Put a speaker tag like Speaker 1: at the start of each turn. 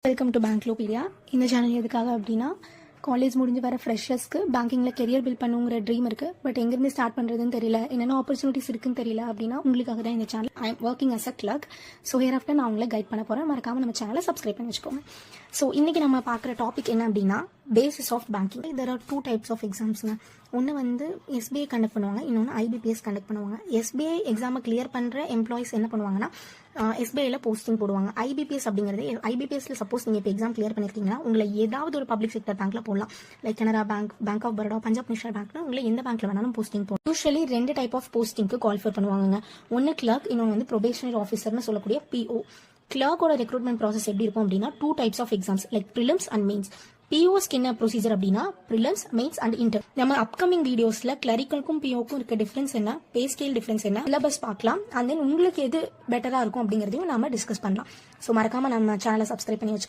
Speaker 1: Welcome to பேங்க்லோபீடியா. இந்த channel எதுக்காக அப்படின்னா, காலேஜ் முடிஞ்சு வர ஃப்ரெஷர்ஸ்க்கு பேங்கிங்கில் கெரியர் பில்ட் பண்ணுங்கிற ட்ரீம் இருக்குது. பட் எங்கேருந்து ஸ்டார்ட் பண்ணுறதுன்னு தெரியல, என்னென்ன ஆப்பர்ச்சுனிட்டிஸ் இருக்குன்னு தெரியல அப்படின்னா உங்களுக்காக தான் இந்த channel. I am working as a clerk. So here after நான் உங்களை கைட் பண்ண போகிறேன். மறக்காமல் நம்ம சேனலை சப்ஸ்கிரைப் பண்ணி வச்சுக்கோங்க. ஸோ இன்றைக்கி நம்ம பார்க்குற டாபிக் என்ன அப்படின்னா, basis of banking. There are 2 types of எக்ஸாம்ஸுங்க. ஒன்று வந்து எஸ்பிஐ கண்டக்ட் பண்ணுவாங்க, இன்னொன்று ஐபிபிஎஸ் கண்டக்ட் பண்ணுவாங்க. எஸ்பிஐ எக்ஸாமை கிளியர் பண்ணுற எம்ப்ளாயிஸ் என்ன பண்ணுவாங்கன்னா, எஸ்பிஐல போஸ்டிங் போடுவாங்க. ஐபிபிஎஸ் அப்படிங்கிறது, ஐபிபிஎஸ்ல சப்போஸ் நீங்கள் இப்போ எக்ஸாம் கிளியர் பண்ணியிருக்கீங்கன்னா உங்களை ஏதாவது ஒரு பப்ளிக் செக்டர் பேங்க்ல போடலாம். Like Canara bank, bank of Baroda, Punjab national பேங்க்ல உங்களை எந்த பேங்க்ல வேணாலும் போஸ்டிங் போடும். யூஸ்வலி 2 டைப் ஆஃப் போஸ்டிங்க்கு குவாலிஃபை பண்ணுவாங்க. ஒன்று கிளர்க், இன்னொன்று வந்து ப்ரொபேஷனரி ஆஃபீஸர்னு சொல்லக்கூடிய பிஓ. கிளர்க்கோட ரெக்ரூட்மெண்ட் ப்ராசஸ் எப்படி இருக்கும் அப்படின்னா, 2 types of exams like prelims and mains. பிஓஸ்க்கு என்ன ப்ரொசீஜர் அப்படின்னா, ப்ரிலிம்ஸ், மெயின்ஸ் அண்ட் இன்டர். நம்ம அப்கமிங் வீடியோஸ்ல கிளரிக்கலுக்கும் பிஓக்கும் இருக்க டிஃபரன்ஸ் என்ன, பே ஸ்கேல் டிஃபரன்ஸ் என்ன, சிலபஸ் பார்க்கலாம். அண்ட் தென் உங்களுக்கு எது பெட்டரா இருக்கும் அப்படிங்கிறதையும் நாம டிஸ்கஸ் பண்ணலாம். ஸோ மறக்காம நம்ம சேனலை சப்ஸ்கிரைப் பண்ணி வச்சுக்கோங்க.